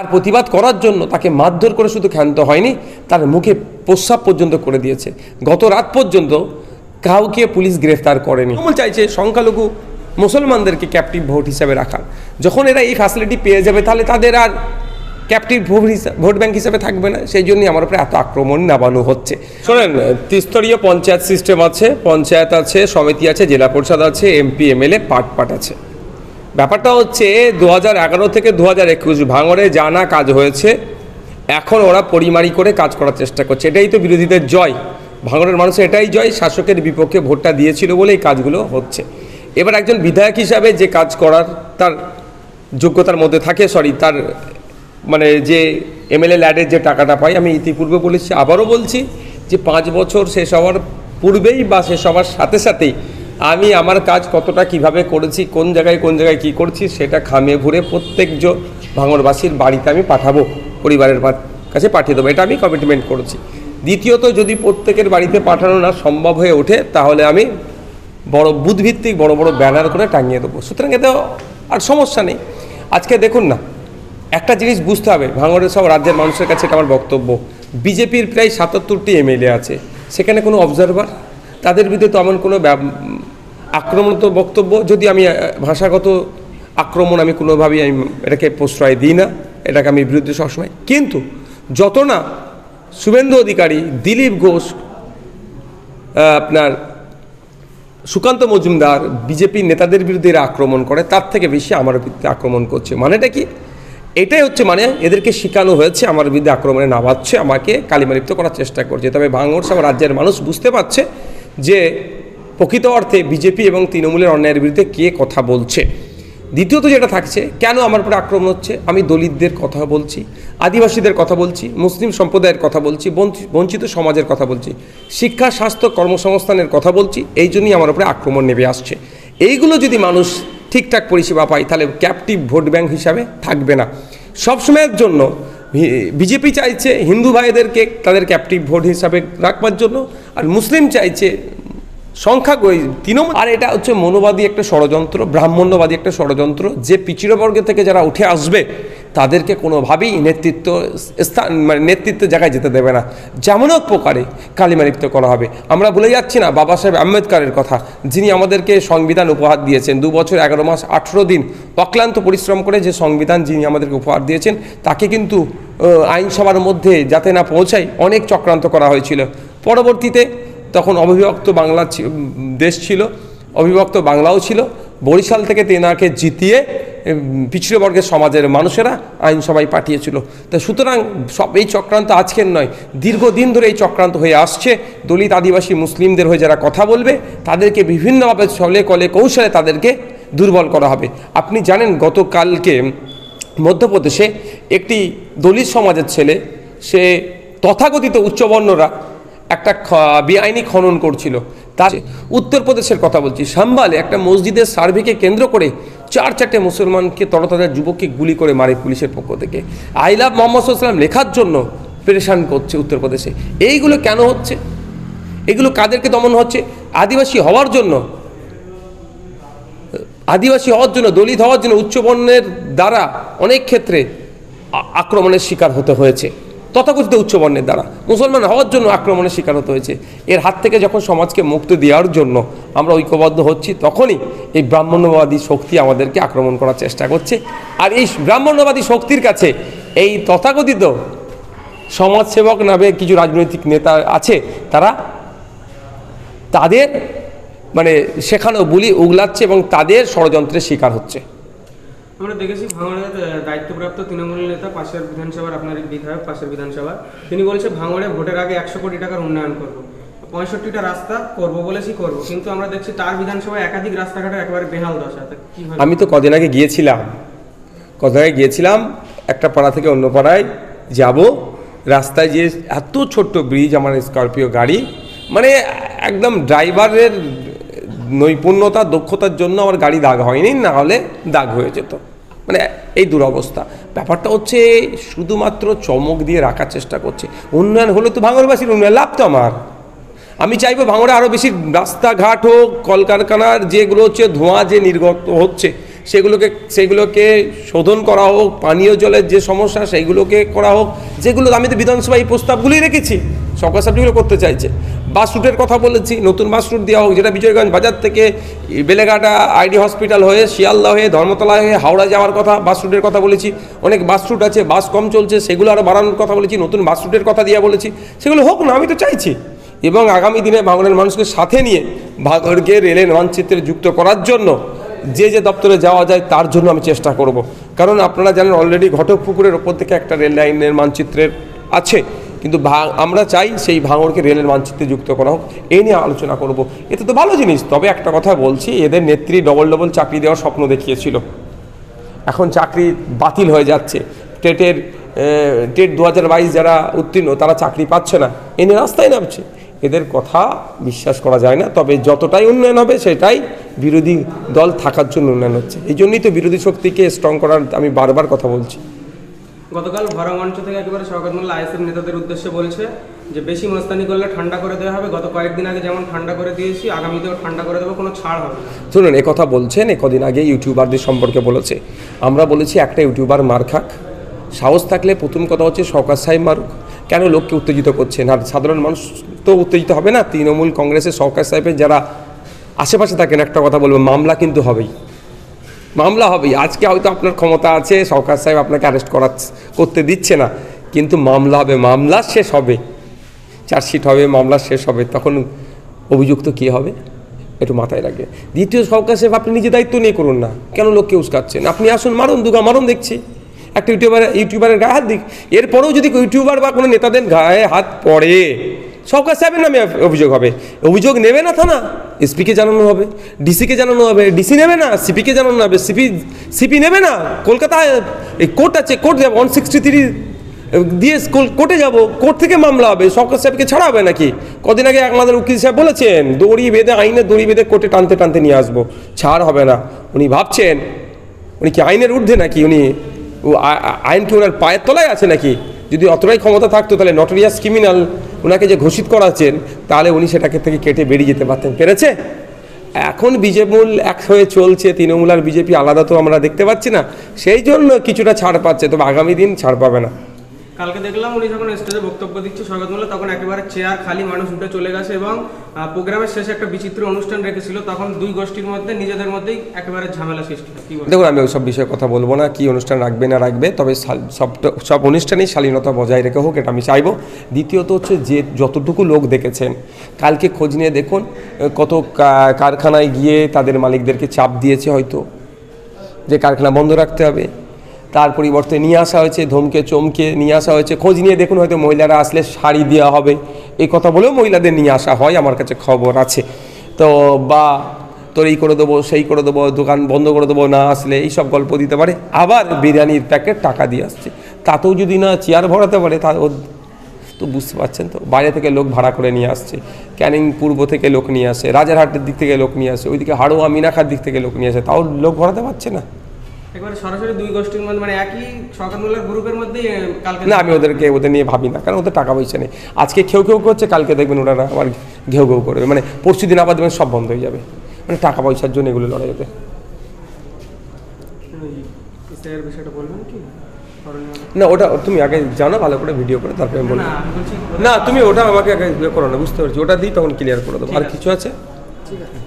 আর প্রতিবাদ করার জন্য তাকে মারধর করে শুধু ক্ষান্ত হয়নি, তার মুখে প্রস্রাব পর্যন্ত করে দিয়েছে। গত রাত পর্যন্ত কাউকে পুলিশ গ্রেফতার করেনি। চাইছে সংখ্যালঘু মুসলমানদেরকে ক্যাপটিভ ভোট হিসাবে রাখার। যখন এরা এই ফ্যাসিলিটি পেয়ে যাবে তাহলে তাদের আর ক্যাপটিভ ভোট ব্যাংক হিসাবে থাকবে না। সেই জন্যই আমার উপরে এত আক্রমণ নামানো হচ্ছে। শোনেন, ত্রিস্তরীয় পঞ্চায়েত সিস্টেম আছে, পঞ্চায়েত আছে, সমিতি আছে, জেলা পরিষদ আছে, এমপি এমএলএ পাট আছে। ব্যাপারটা হচ্ছে 2011 থেকে 2021 ভাঙড়ে জানা কাজ হয়েছে, এখন ওরা পরিমারি করে কাজ করার চেষ্টা করছে। এটাই তো বিরোধীদের জয়, ভাঙড়ের মানুষ এটাই জয়, শাসকের বিপক্ষে ভোটটা দিয়েছিল বলে এই কাজগুলো হচ্ছে। এবার একজন বিধায়ক হিসাবে যে কাজ করার তার যোগ্যতার মধ্যে থাকে, তার মানে যে এমএলএ ল্যাডের যে টাকাটা পাই, আমি ইতিপূর্বে বলেছি, আবারও বলছি যে 5 বছর শেষ হওয়ার পূর্বেই বা শেষ হওয়ার সাথে সাথেই আমি আমার কাজ কতটা কিভাবে করেছি, কোন জায়গায় কী করছি, সেটা খামিয়ে ঘুরে প্রত্যেকজন ভাঙড়বাসীর বাড়িতে আমি পাঠাবো, পরিবারের কাছে পাঠিয়ে দেবো। এটা আমি কমিটমেন্ট করেছি। দ্বিতীয়ত, যদি প্রত্যেকের বাড়িতে পাঠানো না সম্ভব হয়ে ওঠে তাহলে আমি বড় বুথভিত্তিক বড় ব্যানার করে টাঙিয়ে দেবো। সুতরাং এতে আর সমস্যা নেই। আজকে দেখুন না, একটা জিনিস বুঝতে হবে, ভাঙড়ের সব রাজ্যের মানুষের কাছে এটা আমার বক্তব্য, বিজেপির প্রায় 77টি এমএলএ আছে, সেখানে কোনো অবজারভার, তাদের বিরুদ্ধে তো এমন কোনো আক্রমণাত্মক বক্তব্য, যদি আমি ভাষাগত আক্রমণ আমি কোনোভাবেই আমি এটাকে প্রশ্রয় দিই না, এটাকে আমি বিরুদ্ধে সবসময়। কিন্তু যত না শুভেন্দু অধিকারী, দিলীপ ঘোষ, আপনার সুকান্ত মজুমদার, বিজেপি নেতাদের বিরুদ্ধে এরা আক্রমণ করে, তার থেকে বেশি আমার বিরুদ্ধে আক্রমণ করছে। মানেটা কি? এটাই হচ্ছে মানে এদেরকে শেখানো হয়েছে আমার বিরুদ্ধে আক্রমণে নামাচ্ছে, আমাকে কালিমালিপ্ত করার চেষ্টা করছে। তবে ভাঙড় সব রাজ্যের মানুষ বুঝতে পারছে যে প্রকৃত অর্থে বিজেপি এবং তৃণমূলের অন্যায়ের বিরুদ্ধে কে কথা বলছে। দ্বিতীয়ত যেটা থাকছে, কেন আমার উপরে আক্রমণ হচ্ছে, আমি দলিতদের কথা বলছি, আদিবাসীদের কথা বলছি, মুসলিম সম্প্রদায়ের কথা বলছি, বঞ্চিত সমাজের কথা বলছি, শিক্ষা, স্বাস্থ্য, কর্মসংস্থানের কথা বলছি, এই জন্যই আমার উপরে আক্রমণ নেমে আসছে। এইগুলো যদি মানুষ ঠিকঠাক পরিষেবা পায় তাহলে ক্যাপটিভ ভোট ব্যাংক হিসাবে থাকবে না। সবসময়ের জন্য বিজেপি চাইছে হিন্দু ভাইদেরকে তাদের ক্যাপটিভ ভোট হিসাবে রাখবার জন্য, আর মুসলিম চাইছে তৃণমূল। আর এটা হচ্ছে মনোবাদী একটা ষড়যন্ত্র, ব্রাহ্মণ্যবাদী একটা ষড়যন্ত্র, যে পিছিয়ে বর্গ থেকে যারা উঠে আসবে তাদেরকে কোনোভাবেই নেতৃত্বের জায়গায় যেতে দেবে না, যেমন এক প্রকারে কালিমালিপ্ত করা হবে। আমরা ভুলে যাচ্ছি না বাবা সাহেব আম্বেদকরের কথা, যিনি আমাদেরকে সংবিধান উপহার দিয়েছেন। 2 বছর 11 মাস 18 দিন অক্লান্ত পরিশ্রম করে যে সংবিধান যিনি আমাদেরকে উপহার দিয়েছেন, তাকে কিন্তু আইনসভার মধ্যে যাতে না পৌঁছায় অনেক চক্রান্ত করা হয়েছিল। পরবর্তীতে তখন অবিভক্ত বাংলা দেশ ছিল, অবিভক্ত বাংলাও ছিল, বরিশাল থেকে তেনাকে জিতিয়ে পিছিয়ে বর্গের সমাজের মানুষেরা আইনসভায় পাঠিয়েছিল। তো সুতরাং সব এই চক্রান্ত আজকের নয়, দীর্ঘদিন ধরে এই চক্রান্ত হয়ে আসছে। দলিত, আদিবাসী, মুসলিমদের হয়ে যারা কথা বলবে তাদেরকে বিভিন্নভাবে ছলে কলে কৌশলে তাদেরকে দুর্বল করা হবে। আপনি জানেন, গতকালকে মধ্যপ্রদেশে একটি দলিত সমাজের ছেলে, সে তথাকথিত উচ্চবর্ণরা একটা বেআইনি খনন করছিল, তার উত্তরপ্রদেশের কথা বলছি, সাম্বালে একটা মসজিদের সার্ভেকে কেন্দ্র করে 4-4টে মুসলমানকে, তরতাজা যুবককে গুলি করে মারে পুলিশের পক্ষ থেকে। আই লাভ মোহাম্মদ সাল্লাল্লাহু লেখার জন্য পেরেশান করছে উত্তরপ্রদেশে। এইগুলো কেন হচ্ছে? এগুলো কাদেরকে দমন হচ্ছে? আদিবাসী হওয়ার জন্য, দলিত হওয়ার জন্য উচ্চবর্ণের দ্বারা অনেক ক্ষেত্রে আক্রমণের শিকার হতে হয়েছে, তথাকথিত উচ্চবর্ণের দ্বারা। মুসলমান হওয়ার জন্য আক্রমণের শিকার হতে হয়েছে। এর হাত থেকে যখন সমাজকে মুক্তি দেওয়ার জন্য আমরা ঐক্যবদ্ধ হচ্ছি, তখনই এই ব্রাহ্মণ্যবাদী শক্তি আমাদেরকে আক্রমণ করার চেষ্টা করছে। আর এই ব্রাহ্মণ্যবাদী শক্তির কাছে এই তথাকথিত সমাজসেবক নামে কিছু রাজনৈতিক নেতা আছে, তাদের মানে শেখানো বুলি উগলাচ্ছে এবং তাদের ষড়যন্ত্রের শিকার হচ্ছে। আমরা দেখেছি ভাঙড়ের দায়িত্বপ্রাপ্ত তৃণমূল নেতা, পাশের বিধানসভার আপনার বিধায়ক, পাশের বিধানসভা, তিনি বলছে ভাঙড়ে ভোটের আগে 100 কোটি টাকার উন্নয়ন করবো, 65টা রাস্তা করবো বলেছি করবো, কিন্তু আমরা দেখছি তার বিধানসভায় একাধিক রাস্তাঘাটের একেবারে বেহাল দশা। আমি তো কদিন আগে গিয়েছিলাম একটা পাড়া থেকে অন্য পাড়ায় যাব, রাস্তায় যে এত ছোট্ট ব্রিজ, আমার স্করপিও গাড়ি, মানে একদম ড্রাইভারের নৈপুণ্যতা, দক্ষতার জন্য আমার গাড়ি দাগ হয়নি, না হলে দাগ হয়ে যেত। মানে এই দুরবস্থা। ব্যাপারটা হচ্ছে শুধুমাত্র চমক দিয়ে রাখার চেষ্টা করছে। উন্নয়ন হলে তো ভাঙড়বাসীর উন্নয়ন, লাভ তো আমার। আমি চাইবো ভাঙড়ে আরও বেশি রাস্তাঘাট হোক, কলকারখানার যেগুলো হচ্ছে ধোঁয়া যে নির্গত হচ্ছে সেগুলোকে শোধন করা হোক, পানীয় জলের যে সমস্যা সেইগুলোকে করা হোক, যেগুলো আমি তো বিধানসভায় এই প্রস্তাবগুলোই রেখেছি, সরকার সাহেবগুলো করতে চাইছে। বাস রুটের কথা বলেছি, নতুন বাস রুট দেওয়া হোক, যেটা বিজয়গঞ্জ বাজার থেকে বেলেঘাটা আইডি হসপিটাল হয়ে, শিয়ালদা হয়ে, ধর্মতলা হয়ে হাওড়া যাওয়ার কথা, বাস রুটের কথা বলেছি। অনেক বাস রুট আছে, বাস কম চলছে, সেগুলো আরও বাড়ানোর কথা বলেছি, নতুন বাস রুটের কথা দিয়ে বলেছি, সেগুলো হোক না, আমি তো চাইছি। এবং আগামী দিনে ভাঙড়ের মানুষকে সাথে নিয়ে ভাঙড়কে রেলের মানচিত্রে যুক্ত করার জন্য যে দপ্তরে যাওয়া যায় তার জন্য আমি চেষ্টা করব। কারণ আপনারা জানেন অলরেডি ঘটকপুকুরের ওপর থেকে একটা রেল লাইনের মানচিত্রের আছে, কিন্তু আমরা চাই সেই ভাঙড়কে রেলের মানচিত্রে যুক্ত করা হোক, এই নিয়ে আলোচনা করব। এতে তো ভালো জিনিস। তবে একটা কথা বলছি, এদের নেত্রী ডবল চাকরি দেওয়ার স্বপ্ন দেখিয়েছিল, এখন চাকরি বাতিল হয়ে যাচ্ছে। টেট 2022 যারা উত্তীর্ণ তারা চাকরি পাচ্ছে না, এ নিয়ে রাস্তায় নামছে। এদের কথা বিশ্বাস করা যায় না। তবে যতটাই উন্নয়ন হবে সেটাই বিরোধী দল থাকার জন্য উন্নয়ন হচ্ছে। এই জন্যই তো বিরোধী শক্তিকে স্ট্রং করার আমি বারবার কথা বলছি। গতকাল ভরা মঞ্চ থেকে একেবারে শওকত মোল্লা আইএসএফ নেতাদের উদ্দেশ্যে বলছে যে বেশি মস্তানি করলে ঠান্ডা করে দেওয়া হবে। গত কয়েকদিন আগে যেমন ঠান্ডা করে দিয়েছি, আগামীতেও ঠান্ডা করে দেবো, কোনো ছাড় হবে না। শুনুন, এ কথা বলছেন, কদিন আগে ইউটিউবারদের সম্পর্কে বলেছে। আমরা বলেছি একটা ইউটিউবার মার খাক, সাহস থাকলে প্রথম কথা হচ্ছে সরকার সাহেব মারুক। কেন লোককে উত্তেজিত করছেন? আর সাধারণ মানুষ তো উত্তেজিত হবে না। তৃণমূল কংগ্রেসের সরকার সাহেবের যারা আশেপাশে থাকেন, একটা কথা বলবো, মামলা কিন্তু হবেই, মামলা হবেই। আজকে হয়তো আপনার ক্ষমতা আছে, সরকার সাহেব আপনাকে অ্যারেস্ট করতে দিচ্ছে না, কিন্তু মামলা হবে, মামলা শেষ হবে, চার্জশিট হবে, মামলা শেষ হবে, তখন অভিযুক্ত কী হবে একটু মাথায় রাখবে। দ্বিতীয়, সরকার সাহেব আপনি নিজে দায়িত্ব নিয়ে করুন না, কেন লোককে উস্কাচ্ছেন? আপনি আসুন, মারুন, দুগা মারুন, দেখছি একটা ইউটিউবারের গায়ে হাত দিক। এরপরেও যদি ইউটিউবার বা কোনো নেতাদের গায়ে হাত পড়ে, সরকার সাহেবের নামে অভিযোগ হবে। অভিযোগ নেবে না থানা, এসপিকে জানানো হবে, ডিসিকে জানানো হবে, ডিসি নেবে না, সিপিকে জানানো হবে, সিপি নেবে না। কলকাতায় এই কোর্ট আছে, কোর্ট যাবো, 163 দিয়ে কোর্টে যাব, কোর্ট থেকে মামলা হবে, সরকার সাহেবকে ছাড়া হবে নাকি? কদিন আগে আমাদের উকিল সাহেব বলেছেন, দড়ি বেঁধে, আইনের দড়ি বেঁধে কোর্টে টানতে টানতে নিয়ে আসবো, ছাড় হবে না। উনি ভাবছেন উনি কি আইনের ঊর্ধ্বে নাকি? উনি আইন কি ওনার পায়ের তলায় আছে নাকি? যদি অতটাই ক্ষমতা থাকতো তাহলে নটোরিয়াস ক্রিমিনাল ওনাকে যে ঘোষিত করাচ্ছেন, তাহলে উনি সেটাকে থেকে কেটে বেরিয়ে যেতে পারতেন। পেরেছে? এখন বিজেপি এক হয়ে চলছে, তৃণমূল আর বিজেপি আলাদা তো আমরা দেখতে পাচ্ছি না, সেই জন্য কিছুটা ছাড় পাচ্ছে, তবে আগামী দিন ছাড় পাবে না। কালকে দেখলাম উনি যখন স্টেজে বক্তব্য দিচ্ছে শওকত মোল্লা, তখন একেবারে চেয়ার খালি, মানুষ উঠে চলে গেছে, এবং প্রোগ্রামের শেষে একটা বিচিত্র অনুষ্ঠান রেখেছিল, তখন দুই গোষ্ঠীর মধ্যে নিজেদের মধ্যেই একেবারে ঝামেলা সৃষ্টি হয়। দেখুন, আমি ওইসব বিষয়ে কথা বলবো না, কি অনুষ্ঠান রাখবে না রাখবে, তবে সব অনুষ্ঠানেই শালীনতা বজায় রেখে হোক, এটা আমি চাইবো। দ্বিতীয়ত হচ্ছে যে যতটুকু লোক দেখেছেন, কালকে খোঁজ নিয়ে দেখুন কত কারখানায় গিয়ে তাদের মালিকদেরকে চাপ দিয়েছে হয়তো যে কারখানা বন্ধ রাখতে হবে, তার পরিবর্তে নিয়ে আসা হয়েছে, ধমকে চমকে নিয়ে আসা হয়েছে। খোঁজ নিয়ে দেখুন, হয়তো মহিলারা আসলে শাড়ি দেওয়া হবে, এই কথা বলেও মহিলাদের নিয়ে আসা হয়, আমার কাছে খবর আছে। তো বা তোর এই করে দেবো, সেই করে দেবো, দোকান বন্ধ করে দেবো, না আসলে এইসব গল্প দিতে পারে। আবার বিরিয়ানির প্যাকেট টাকা দিয়ে আসছে, তাতেও যদি না চেয়ার ভরাতে পারে, তা তো বুঝতে পারছেন তো, বাইরে থেকে লোক ভাড়া করে নিয়ে আসছে, ক্যানিং পূর্ব থেকে লোক নিয়ে আসে, রাজারহাটের দিক থেকে লোক নিয়ে আসে, ওইদিকে হাড়োয়া মিনাখার দিক থেকে লোক নিয়ে আসে, তাও লোক ভরাতে পারছে না। একেবারে সরাসরি দুই গোষ্ঠীর মধ্যে, মানে একই শওকত মোল্লার গ্রুপের মধ্যেই কালকে। না, আমি ওদের নিয়ে ভাবি না, কারণ ওদের টাকা পয়সা নেই। আজকে খেউ করছে, কালকে দেখবেন ওরা আবার ঘেউ করবে, মানে পরশু দিন আবার দেখবেন সব বন্ধ হয়ে যাবে, মানে টাকা পয়সার জন্য এগুলো লড়াই হবে। বিষয়টা বলবেন কি? না, ওটা তুমি আগে জানো ভালো করে ভিডিও করে, তারপরে আমি বলবো। না, তুমি ওটা আমাকে আগে করো না, বুঝতে পারছি, ওটা দিই তখন ক্লিয়ার করে দেবো। আর কিছু আছে? ঠিক আছে।